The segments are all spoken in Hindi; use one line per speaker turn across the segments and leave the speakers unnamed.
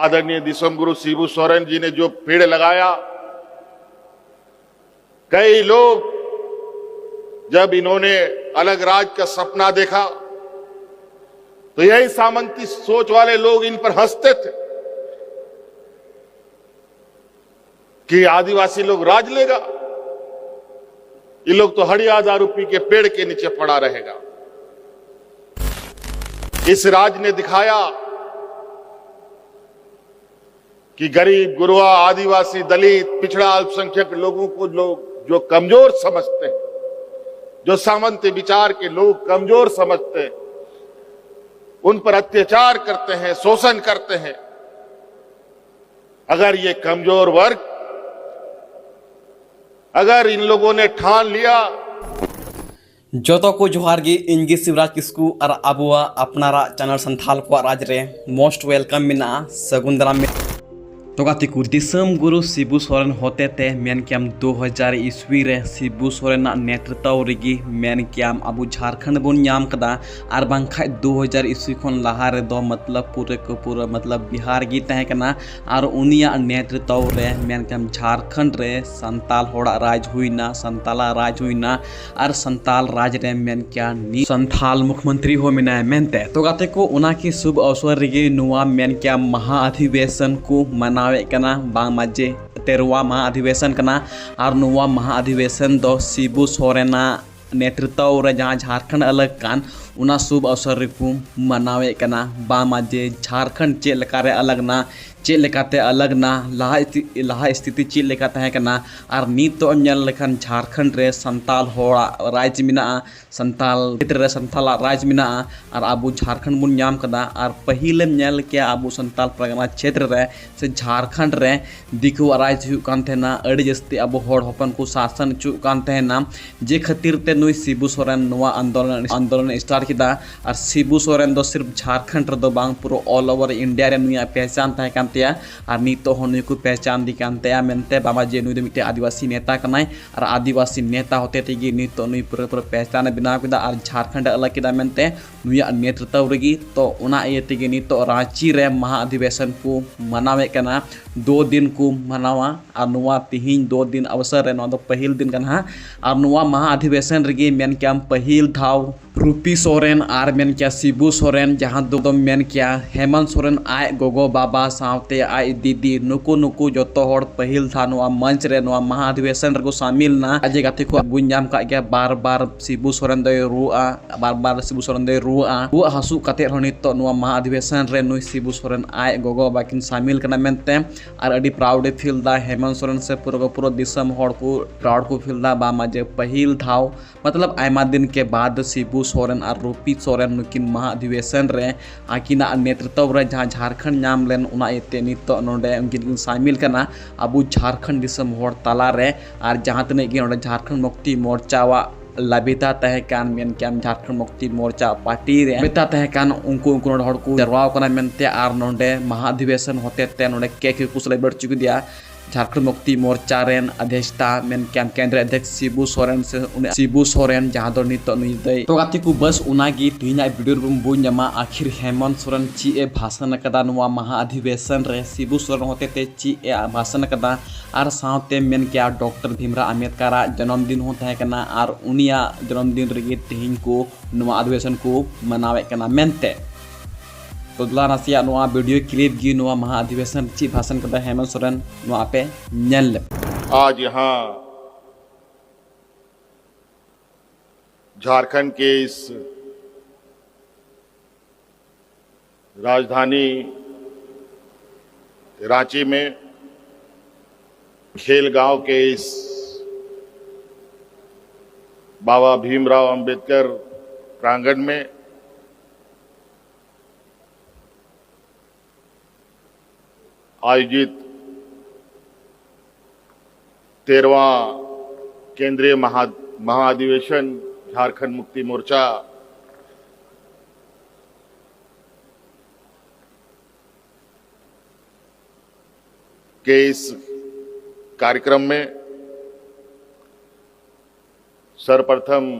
आदरणीय दिसंगुरु शिबू सोरेन जी ने जो पेड़ लगाया, कई लोग जब इन्होंने अलग राज्य का सपना देखा तो यही सामंती सोच वाले लोग इन पर हंसते थे कि आदिवासी लोग राज लेगा, ये लोग तो हड़िया दारू पी के पेड़ के नीचे पड़ा रहेगा। इस राज ने दिखाया कि गरीब, गुरबा, आदिवासी, दलित, पिछड़ा, अल्पसंख्यक लोगों को लोग जो कमजोर समझते हैं, जो सामंती विचार के लोग कमजोर समझते हैं, उन पर अत्याचार करते हैं, शोषण करते हैं। अगर ये कमजोर वर्ग, अगर इन लोगों ने ठान लिया
जोतो को जोहार गी इंगी शिवराज किस्कू और अबुआ अपनारा चैनल संथाल को राज रे मोस्ट वेलकम मिना सगुंदरा में तो गातिकु दिसम गुरु शिबू सोरेन होते ते मेन क्याम 2000 ईस्वी रे शिबू सोरेन नेतृत्व रेगी मेन क्याम अबु झारखंड बुन नाम कदा और बांखा 2000 ईस्वी खन लहा रे दो मतलब पूरे को पूरा मतलब बिहार गी तहे कना और उनिया नेतृत्व रे मेन क्याम झारखंड रे संताल होड़ा राज हुईना, संताला राज हुईना और संताल राज रे मेन क्या नी संथाल मुख्यमंत्री हो मिना मेनते तो गाते को उना की शुभ अवसर रेगी नुआ मेन क्या महाअधिवेशन को मनावे कना बांग माजे 13वां महाअधिवेशन कना और नुआ महाअधिवेशन दो शिबू सोरेना नेतृत्व रे जहाँ झारखंड अलग कान उना शुभ अवसर को मनावे कना बांग माजे झारखंड चे लकारे अलग ना चे लेकाते अलग ना लाहा स्थिति चे लेकाते है कना और नीत नल लेखान झारखंड रे संताल होड़ा राज मिना संताल क्षेत्र रे संताल राज मिना और आबू झारखंड बुन नाम कदा और पहिले नल के आबू संताल परगना क्षेत्र रे से झारखंड रे दिखु राज हुई कान थेना अड़ी जस्ती आबू होड़ होपन को शासन चु कान थेना जे खातिर ते नुई शिबू सोरेन नुआ आंदोलन स्टार्ट किदा और शिबू सोरेन दो सिर्फ झारखंड रे दो बांग पूरा ऑल ओवर इंडिया रे नुई पहचान तहे कान और नीत नुई को पहचान दी कानते मेनते बाबा जे नुई मिट्टे आदिवासी नेता कनाय और आदिवासी नेता होते थे नीत नुई पूरा पूरा पहचान बनाव किदा और झारखंड अलग किदा मेनते नुई नेतृत्व रेगी तो उना इये तेगे नीत रांची रे महाअधिवेशन को मनावे कना 2 दिन को मनावा और नुआ तिहिन 2 दिन अवसर रे दो पहिल दिन कना और नुआ महाअधिवेशन रेगी मेन क्या पहिल धाव रूपी सोरेन और मेन क्या शिबू सोरेन जहाँ दो मेन क्या हेमंत सोरेन आय गोगो बाबा सावते आय दीदी नुकु नुकु जोतो होड़ पहिल था नुआ मंच रे नुआ महाअधिवेशन रे को शामिल ना अजे गाते को बुंजाम का गया बार बार शिबू सोरेन दो रुआ बार बार शिबू सोरेन दो रुआ हसु काते रनित तो नुआ महाअधिवेशन रे नुई शिबू सोरेन आय गोगो बाकिन शामिल कना मेनते और अडी प्राउड फील दा हेमंत सोरेन से पूरा दिसम होड़ को प्राउड को फील दा बा माजे पहिल थाव मतलब आयमा दिन के बाद शिबू सोरेन और रूपी सोरेन नुकिन महाअधिवेशन रे आकिना नेतृत्व रे जहाँ झारखंड नाम लेन उना इते नित नोडे उनकिन शामिल करना अबू झारखंड दिसम होड़ तला रे और जहाँ तने की नोडे झारखंड मुक्ति मोर्चा वा लबिता तहे कान मेन क्या झारखंड मुक्ति मोर्चा पार्टी रे लबिता तहे कान उनको नोडे होड़ को जरवाव कना मेनते और नोडे महाअधिवेशन होते ते नोडे केक को सेलिब्रेट चुक दिया झारखंड मुक्ति मोर्चा रेन अध्यक्षता मेन क्या केंद्र अध्यक्ष शिबू सोरेन से शिबू सोरेन जहाँ दो नित नुई दई तो गाती को बस उनागी तिना वीडियो रूम बुन जमा आखिर हेमंत सोरेन ची ए भाषण कदा नुआ महाअधिवेशन रे शिबू सोरेन होते ते ची ए भाषण कदा और सावते मेन क्या डॉक्टर भीमराव अम्बेडकर जन्मदिन होता है कना और उनिया जन्मदिन रेगी तिहिन को नुआ अधिवेशन को मनावे कना मेनते तो दुला नासिया नुआ वीडियो क्लिप गी नुआ महाअधिवेशन ची भाषण कदा हेमंत सोरेन नुआ पे नेल
आज यहाँ झारखंड के इस राजधानी रांची में खेलगांव के इस बाबा भीमराव अंबेडकर प्रांगण में आयोजित 13वां केंद्रीय महाअधिवेशन झारखंड मुक्ति मोर्चा के इस कार्यक्रम में सर्वप्रथम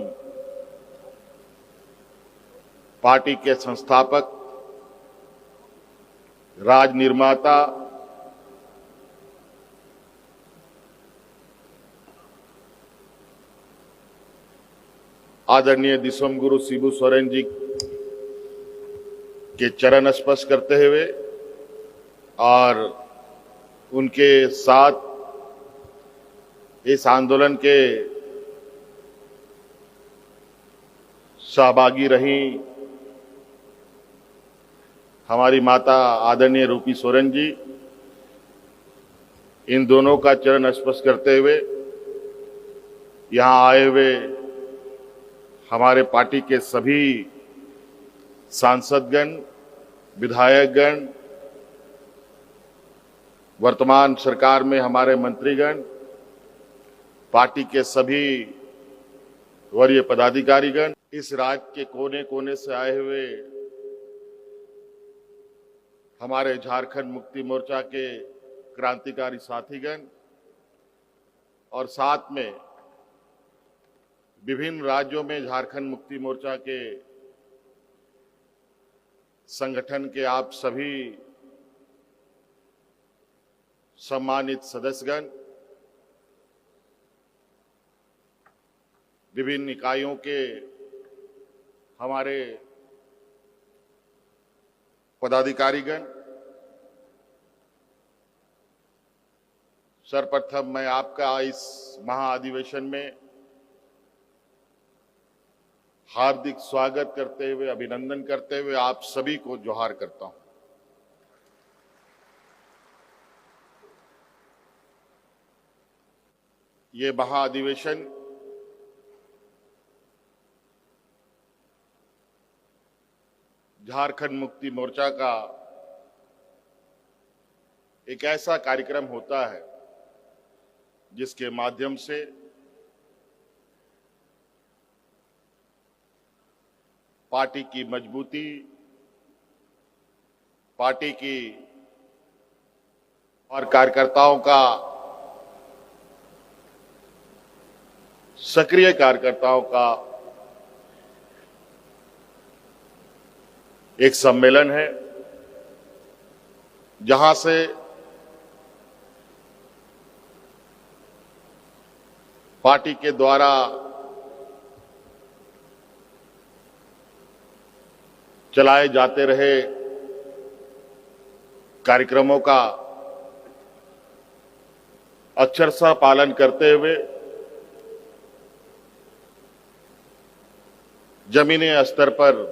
पार्टी के संस्थापक राज निर्माता, आदरणीय दिसोम गुरु शिबू सोरेन जी के चरण स्पर्श करते हुए और उनके साथ इस आंदोलन के सहभागी रही हमारी माता आदरणीय रूपी सोरेन जी, इन दोनों का चरण स्पर्श करते हुए यहां आए हुए हमारे पार्टी के सभी सांसदगण, विधायकगण, वर्तमान सरकार में हमारे मंत्रीगण, पार्टी के सभी वरीय पदाधिकारीगण, इस राज्य के कोने कोने से आए हुए हमारे झारखंड मुक्ति मोर्चा के क्रांतिकारी साथीगण और साथ में विभिन्न राज्यों में झारखंड मुक्ति मोर्चा के संगठन के आप सभी सम्मानित सदस्यगण, विभिन्न इकाइयों के हमारे पदाधिकारीगण, सर्वप्रथम मैं आपका इस महाअधिवेशन में हार्दिक स्वागत करते हुए, अभिनंदन करते हुए आप सभी को जोहार करता हूं। ये महाअधिवेशन झारखंड मुक्ति मोर्चा का एक ऐसा कार्यक्रम होता है जिसके माध्यम से पार्टी की मजबूती, पार्टी की और कार्यकर्ताओं का, सक्रिय कार्यकर्ताओं का एक सम्मेलन है, जहां से पार्टी के द्वारा चलाए जाते रहे कार्यक्रमों का अक्षरशः पालन करते हुए जमीनी स्तर पर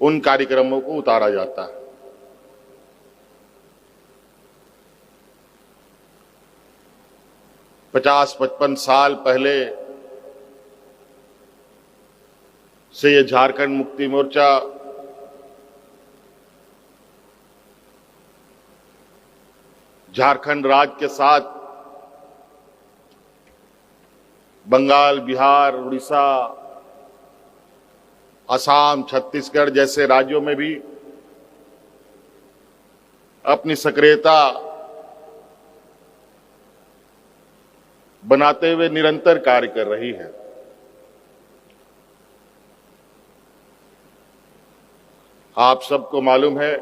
उन कार्यक्रमों को उतारा जाता है। पचास 55 साल पहले से ये झारखंड मुक्ति मोर्चा झारखंड राज्य के साथ बंगाल, बिहार, उड़ीसा, असम, छत्तीसगढ़ जैसे राज्यों में भी अपनी सक्रियता बनाते हुए निरंतर कार्य कर रही है। आप सबको मालूम है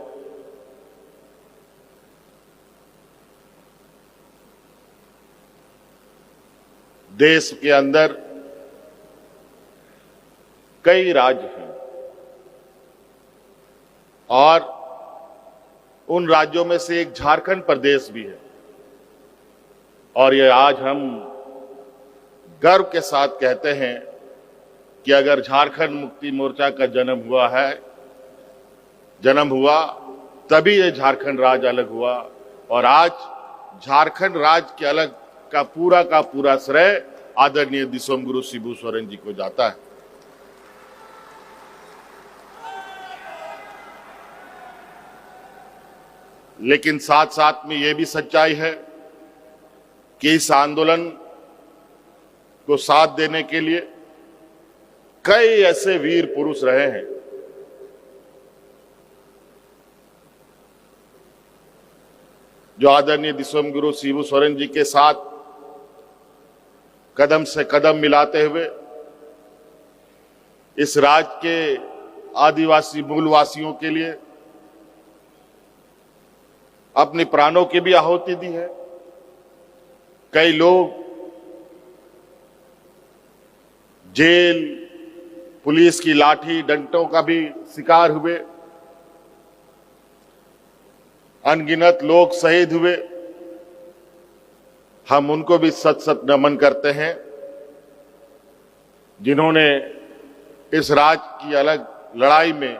देश के अंदर कई राज्य हैं और उन राज्यों में से एक झारखंड प्रदेश भी है, और ये आज हम गर्व के साथ कहते हैं कि अगर झारखंड मुक्ति मोर्चा का जन्म हुआ तभी ये झारखंड राज्य अलग हुआ, और आज झारखंड राज्य के अलग का पूरा श्रेय आदरणीय दिसोम गुरु शिबू सोरेन जी को जाता है। लेकिन साथ साथ में यह भी सच्चाई है कि इस आंदोलन को साथ देने के लिए कई ऐसे वीर पुरुष रहे हैं जो आदरणीय दिसोम गुरु शिबू सोरेन जी के साथ कदम से कदम मिलाते हुए इस राज्य के आदिवासी मूलवासियों के लिए अपने प्राणों की भी आहुति दी है। कई लोग जेल, पुलिस की लाठी डंडों का भी शिकार हुए, अनगिनत लोग शहीद हुए। हम उनको भी सत सत नमन करते हैं जिन्होंने इस राज्य की अलग लड़ाई में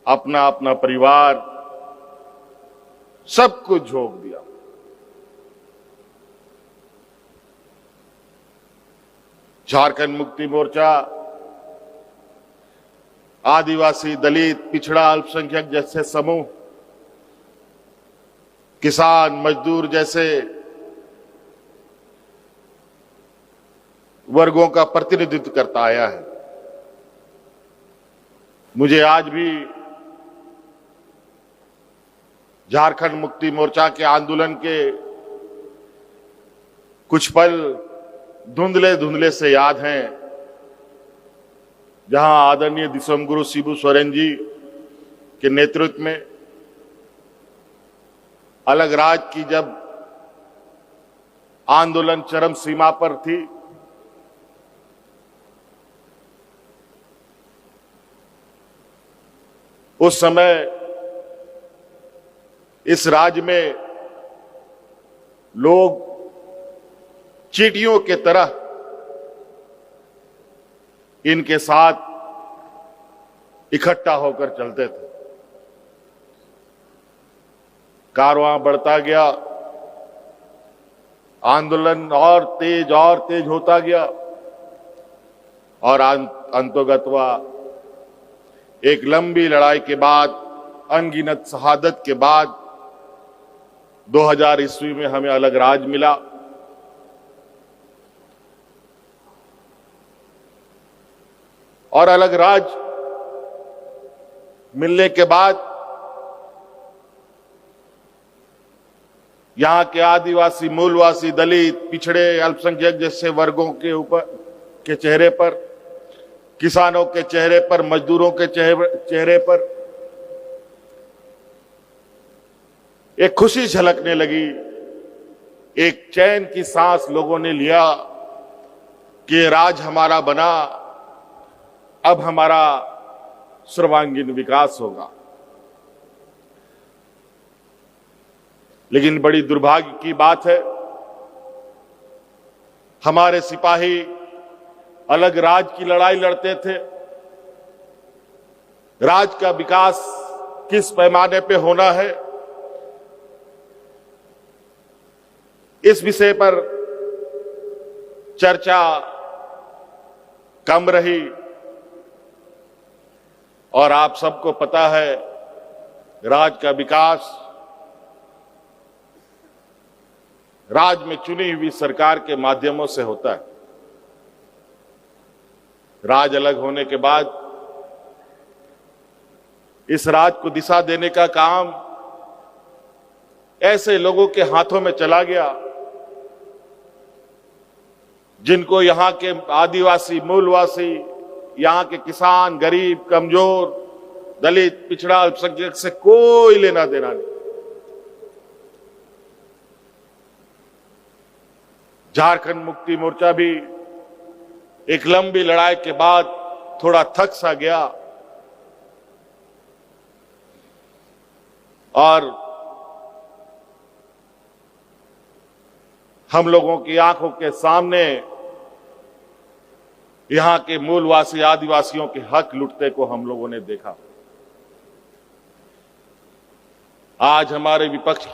अपना अपना परिवार सब कुछ झोंक दिया। झारखंड मुक्ति मोर्चा आदिवासी, दलित, पिछड़ा, अल्पसंख्यक जैसे समूह, किसान, मजदूर जैसे वर्गों का प्रतिनिधित्व करता आया है। मुझे आज भी झारखंड मुक्ति मोर्चा के आंदोलन के कुछ पल धुंधले धुंधले से याद हैं, जहां आदरणीय दिसोमगुरु शिबू सोरेन जी के नेतृत्व में अलग राज्य की जब आंदोलन चरम सीमा पर थी, उस समय इस राज्य में लोग चींटियों के तरह इनके साथ इकट्ठा होकर चलते थे। कारवां बढ़ता गया, आंदोलन और तेज होता गया और अंतोगत्वा एक लंबी लड़ाई के बाद, अनगिनत शहादत के बाद 2000 ईस्वी में हमें अलग राज्य मिला। और अलग राज्य मिलने के बाद यहां के आदिवासी, मूलवासी, दलित, पिछड़े, अल्पसंख्यक जैसे वर्गों के चेहरे पर, किसानों के चेहरे पर, मजदूरों के चेहरे पर एक खुशी झलकने लगी। एक चैन की सांस लोगों ने लिया कि राज हमारा बना, अब हमारा सर्वांगीण विकास होगा। लेकिन बड़ी दुर्भाग्य की बात है, हमारे सिपाही अलग राज्य की लड़ाई लड़ते थे। राज्य का विकास किस पैमाने पे होना है, इस विषय पर चर्चा कम रही। और आप सबको पता है, राज्य का विकास राज्य में चुनी हुई सरकार के माध्यमों से होता है। राज्य अलग होने के बाद इस राज्य को दिशा देने का काम ऐसे लोगों के हाथों में चला गया जिनको यहां के आदिवासी, मूलवासी, यहां के किसान, गरीब, कमजोर, दलित, पिछड़ा, अल्पसंख्यक से कोई लेना देना नहीं। झारखंड मुक्ति मोर्चा भी एक लंबी लड़ाई के बाद थोड़ा थक सा गया और हम लोगों की आंखों के सामने यहां के मूलवासी, आदिवासियों के हक लुटते को हम लोगों ने देखा। आज हमारे विपक्ष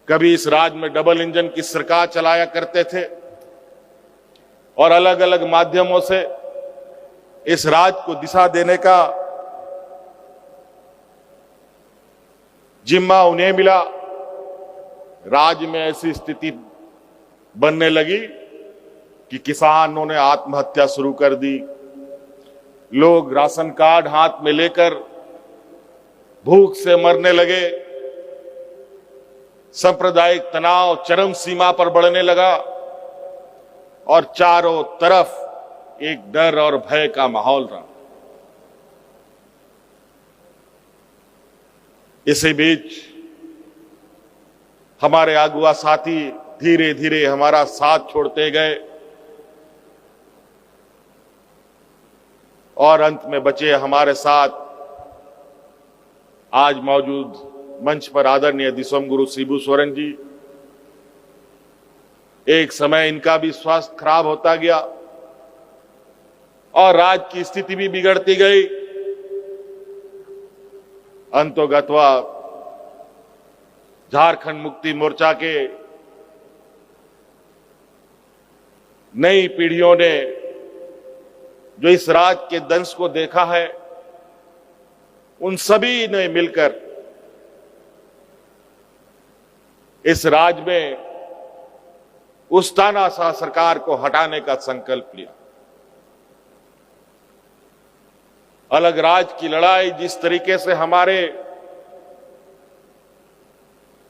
कभी इस राज्य में डबल इंजन की सरकार चलाया करते थे और अलग अलग माध्यमों से इस राज्य को दिशा देने का जिम्मा उन्हें मिला। राज्य में ऐसी स्थिति बनने लगी कि किसानों ने आत्महत्या शुरू कर दी, लोग राशन कार्ड हाथ में लेकर भूख से मरने लगे, सांप्रदायिक तनाव चरम सीमा पर बढ़ने लगा और चारों तरफ एक डर और भय का माहौल रहा। इसी बीच हमारे अगुआ साथी धीरे धीरे हमारा साथ छोड़ते गए और अंत में बचे हमारे साथ आज मौजूद मंच पर आदरणीय दिसोम गुरु शिबू सोरेन जी। एक समय इनका भी स्वास्थ्य खराब होता गया और राज्य की स्थिति भी बिगड़ती गई। अंतोगत्वा झारखंड मुक्ति मोर्चा के नई पीढ़ियों ने जो इस राज्य के दंश को देखा है, उन सभी ने मिलकर इस राज्य में उस तानाशाह सरकार को हटाने का संकल्प लिया। अलग राज्य की लड़ाई जिस तरीके से हमारे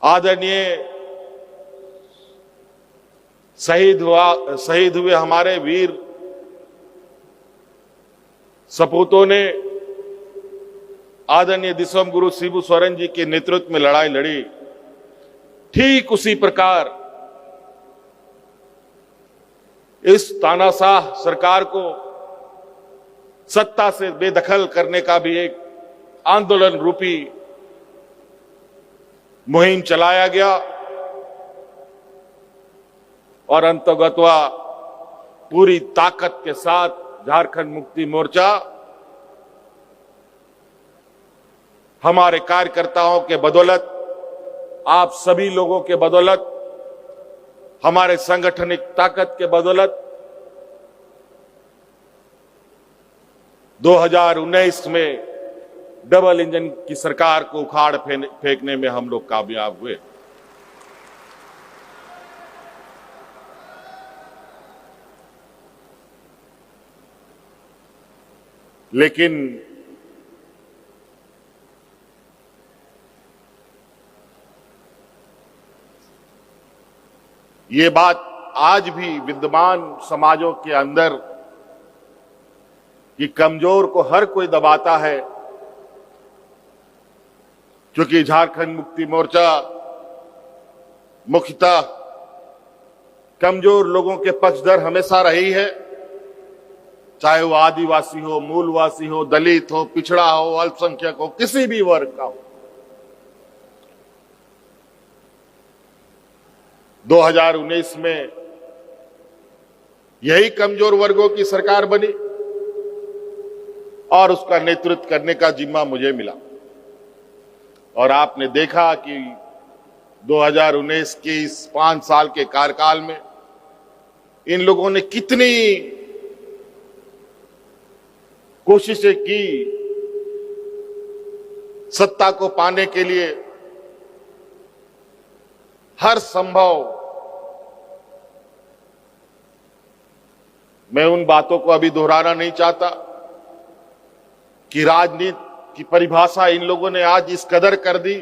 आदरणीय शहीद हुए हमारे वीर सपूतों ने आदरणीय दिसोम गुरु शिबू सोरेन जी के नेतृत्व में लड़ाई लड़ी, ठीक उसी प्रकार इस तानाशाह सरकार को सत्ता से बेदखल करने का भी एक आंदोलन रूपी मुहिम चलाया गया और अंतर्गतवा पूरी ताकत के साथ झारखंड मुक्ति मोर्चा हमारे कार्यकर्ताओं के बदौलत, आप सभी लोगों के बदौलत, हमारे सांगठनिक ताकत के बदौलत 2019 में डबल इंजन की सरकार को उखाड़ फेंकने में हम लोग कामयाब हुए। लेकिन ये बात आज भी विद्यमान समाजों के अंदर कि कमजोर को हर कोई दबाता है, क्योंकि झारखंड मुक्ति मोर्चा मुख्यतः कमजोर लोगों के पक्षधर हमेशा रही है, चाहे वो आदिवासी हो, मूलवासी हो, दलित हो, पिछड़ा हो, अल्पसंख्यक हो, किसी भी वर्ग का हो। 2019 में यही कमजोर वर्गों की सरकार बनी और उसका नेतृत्व करने का जिम्मा मुझे मिला। और आपने देखा कि 2019 के इस 5 साल के कार्यकाल में इन लोगों ने कितनी कोशिशें की सत्ता को पाने के लिए। हर संभव, मैं उन बातों को अभी दोहराना नहीं चाहता कि राजनीति की परिभाषा इन लोगों ने आज इस कदर कर दी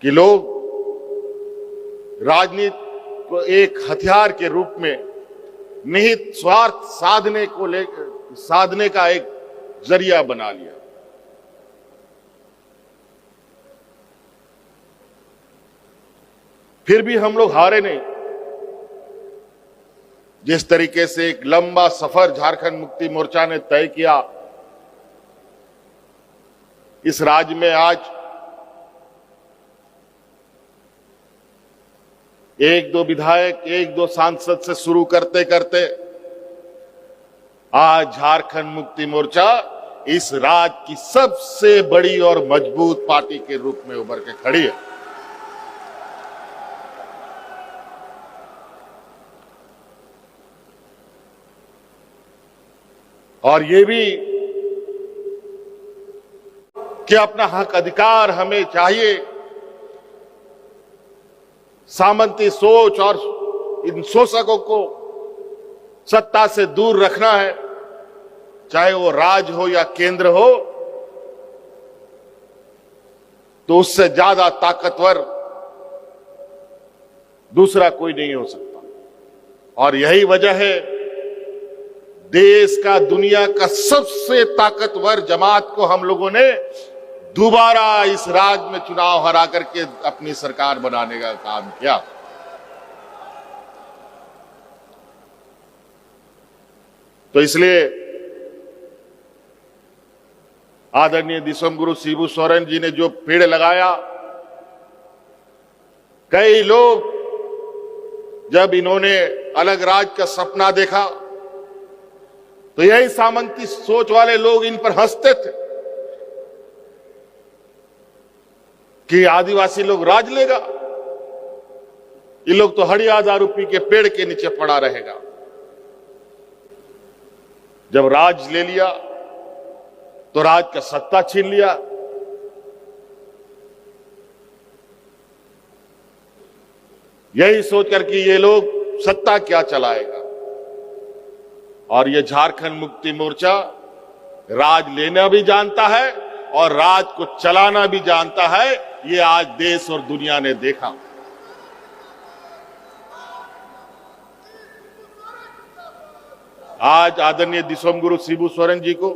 कि लोग राजनीति को एक हथियार के रूप में निहित स्वार्थ साधने का एक जरिया बना लिया। फिर भी हम लोग हारे नहीं। जिस तरीके से एक लंबा सफर झारखंड मुक्ति मोर्चा ने तय किया, इस राज्य में आज 1-2 विधायक, 1-2 सांसद से शुरू करते करते आज झारखंड मुक्ति मोर्चा इस राज्य की सबसे बड़ी और मजबूत पार्टी के रूप में उभर के खड़ी है। और ये भी कि अपना हक अधिकार हमें चाहिए। सामंती सोच और इन शोषकों को सत्ता से दूर रखना है, चाहे वो राज्य हो या केंद्र हो, तो उससे ज्यादा ताकतवर दूसरा कोई नहीं हो सकता। और यही वजह है देश का, दुनिया का सबसे ताकतवर जमात को हम लोगों ने दोबारा इस राज्य में चुनाव हरा करके अपनी सरकार बनाने का काम किया। तो इसलिए आदरणीय दिसोम गुरु शिबू सोरेन जी ने जो पेड़ लगाया, कई लोग जब इन्होंने अलग राज्य का सपना देखा तो यही सामंती सोच वाले लोग इन पर हंसते थे कि आदिवासी लोग राज लेगा, ये लोग तो हड़िया दारू पी के पेड़ के नीचे पड़ा रहेगा। जब राज ले लिया तो राज का सत्ता छीन लिया। यही सोचकर कि ये लोग सत्ता क्या चलाएगा, और ये झारखंड मुक्ति मोर्चा राज लेना भी जानता है और राज को चलाना भी जानता है। ये आज देश और दुनिया ने देखा। आज आदरणीय दिसोम गुरु शिबू सोरेन जी को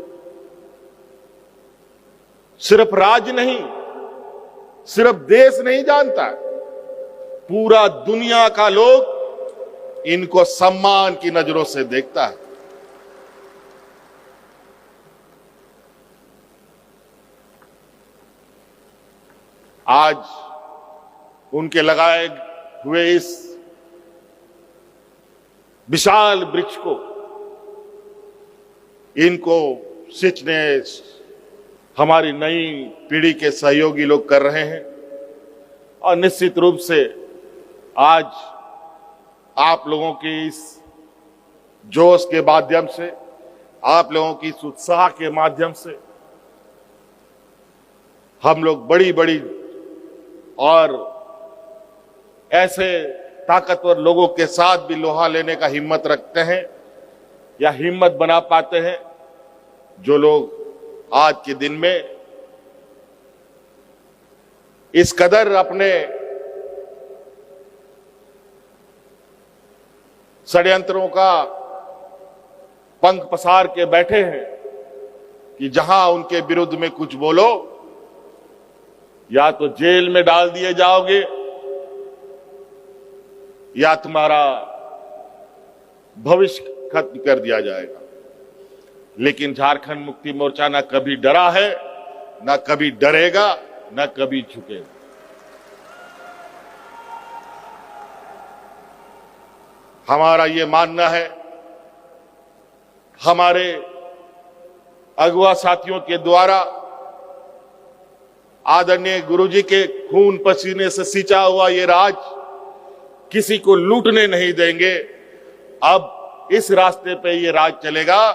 सिर्फ राज्य नहीं, सिर्फ देश नहीं जानता, पूरा दुनिया का लोग इनको सम्मान की नजरों से देखता है। आज उनके लगाए हुए इस विशाल वृक्ष को इनको सिंचने हमारी नई पीढ़ी के सहयोगी लोग कर रहे हैं, और निश्चित रूप से आज आप लोगों की इस जोश के माध्यम से, आप लोगों की इस उत्साह के माध्यम से हम लोग बड़ी बड़ी और ऐसे ताकतवर लोगों के साथ भी लोहा लेने का हिम्मत रखते हैं या हिम्मत बना पाते हैं, जो लोग आज के दिन में इस कदर अपने षड्यंत्रों का पंख पसार के बैठे हैं कि जहां उनके विरुद्ध में कुछ बोलो या तो जेल में डाल दिए जाओगे या तुम्हारा भविष्य खत्म कर दिया जाएगा। लेकिन झारखंड मुक्ति मोर्चा ना कभी डरा है, ना कभी डरेगा, ना कभी झुकेगा। हमारा ये मानना है, हमारे अगुआ साथियों के द्वारा आदरणीय गुरुजी के खून पसीने से सिंचा हुआ ये राज किसी को लूटने नहीं देंगे। अब इस रास्ते पे ये राज चलेगा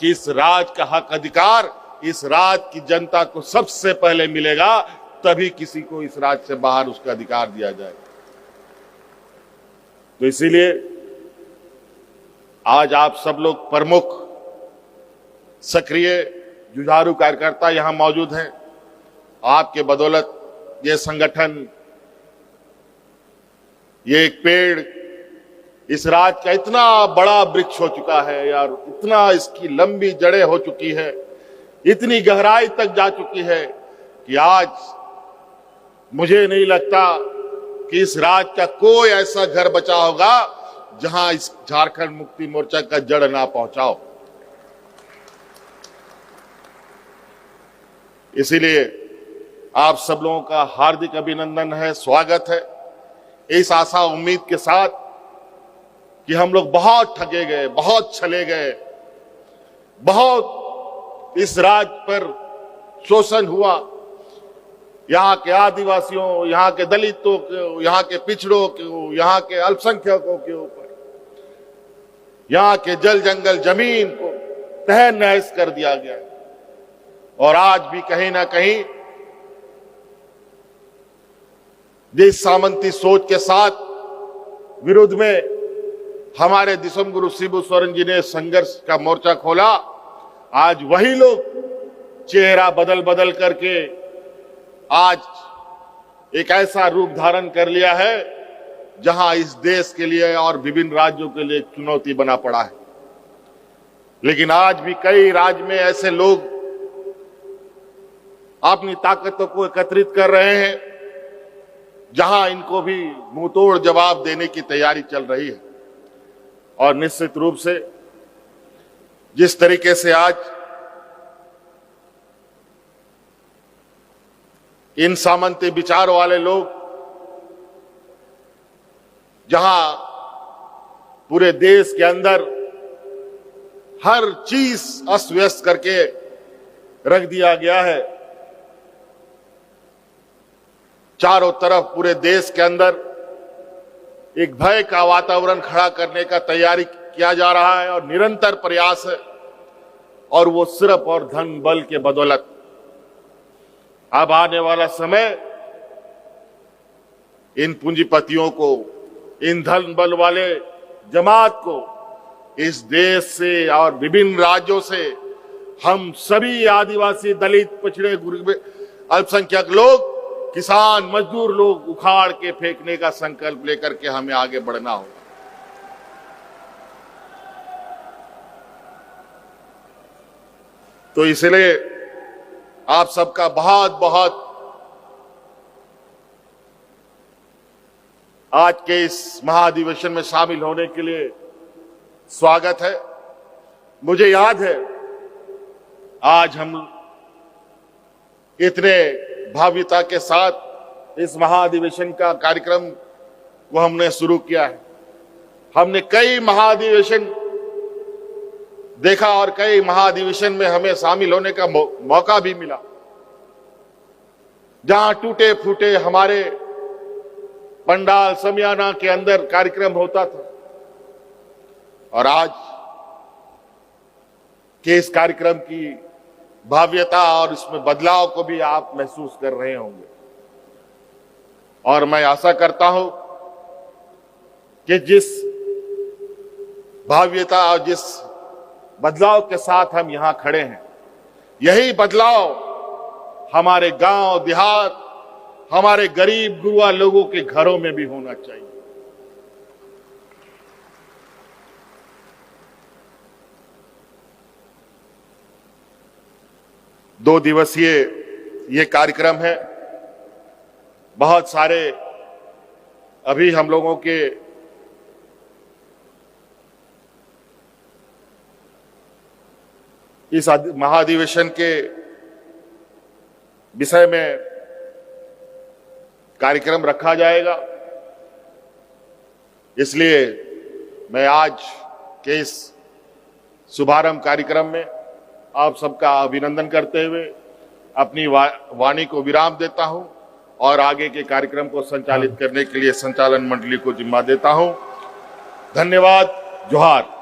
कि इस राज का हक अधिकार इस राज की जनता को सबसे पहले मिलेगा, तभी किसी को इस राज से बाहर उसका अधिकार दिया जाएगा। तो इसीलिए आज आप सब लोग प्रमुख सक्रिय जुझारू कार्यकर्ता यहां मौजूद हैं। आपके बदौलत ये संगठन, ये एक पेड़ इस राज का इतना बड़ा वृक्ष हो चुका है यार, इतना इसकी लंबी जड़ें हो चुकी है, इतनी गहराई तक जा चुकी है कि आज मुझे नहीं लगता कि इस राज का कोई ऐसा घर बचा होगा जहां इस झारखंड मुक्ति मोर्चा का जड़ ना पहुंचाओ। इसीलिए आप सब लोगों का हार्दिक अभिनंदन है, स्वागत है, इस आशा उम्मीद के साथ कि हम लोग बहुत ठगे गए, बहुत छले गए, बहुत इस राज्य पर शोषण हुआ, यहाँ के आदिवासियों, यहाँ के दलितों को, यहाँ के पिछड़ों को, यहाँ के अल्पसंख्यकों के ऊपर, यहाँ के जल जंगल जमीन को तहस नहस कर दिया गया। और आज भी कहीं ना कहीं जिस सामंती सोच के साथ विरुद्ध में हमारे दिसोम गुरु शिबू सोरेन जी ने संघर्ष का मोर्चा खोला, आज वही लोग चेहरा बदल बदल करके आज एक ऐसा रूप धारण कर लिया है जहां इस देश के लिए और विभिन्न राज्यों के लिए चुनौती बना पड़ा है। लेकिन आज भी कई राज्य में ऐसे लोग अपनी ताकतों को एकत्रित कर रहे हैं जहां इनको भी मुंहतोड़ जवाब देने की तैयारी चल रही है। और निश्चित रूप से जिस तरीके से आज इन सामंती विचार वाले लोग जहां पूरे देश के अंदर हर चीज अस्त व्यस्त करके रख दिया गया है, चारों तरफ पूरे देश के अंदर एक भय का वातावरण खड़ा करने का तैयारी किया जा रहा है और निरंतर प्रयास है, और वो सिर्फ और धन बल के बदौलत। अब आने वाला समय इन पूंजीपतियों को, इन धन बल वाले जमात को इस देश से और विभिन्न राज्यों से हम सभी आदिवासी, दलित, पिछड़े, अल्पसंख्यक लोग, किसान, मजदूर लोग उखाड़ के फेंकने का संकल्प लेकर के हमें आगे बढ़ना होगा। तो इसलिए आप सबका बहुत बहुत आज के इस महाधिवेशन में शामिल होने के लिए स्वागत है। मुझे याद है आज हम इतने भव्यता के साथ इस महाधिवेशन का कार्यक्रम को हमने शुरू किया है। हमने कई महाधिवेशन देखा और कई महाधिवेशन में हमें शामिल होने का मौका भी मिला, जहां टूटे फूटे हमारे पंडाल समियाना के अंदर कार्यक्रम होता था, और आज के इस कार्यक्रम की भव्यता और इसमें बदलाव को भी आप महसूस कर रहे होंगे। और मैं आशा करता हूं कि जिस भव्यता और जिस बदलाव के साथ हम यहां खड़े हैं, यही बदलाव हमारे गांव देहात, हमारे गरीब गुरुआ लोगों के घरों में भी होना चाहिए। दो दिवसीय ये कार्यक्रम है। बहुत सारे अभी हम लोगों के इस महाधिवेशन के विषय में कार्यक्रम रखा जाएगा। इसलिए मैं आज के इस शुभारंभ कार्यक्रम में आप सबका अभिनंदन करते हुए अपनी वाणी को विराम देता हूं और आगे के कार्यक्रम को संचालित करने के लिए संचालन मंडली को जिम्मा देता हूं। धन्यवाद। जोहार।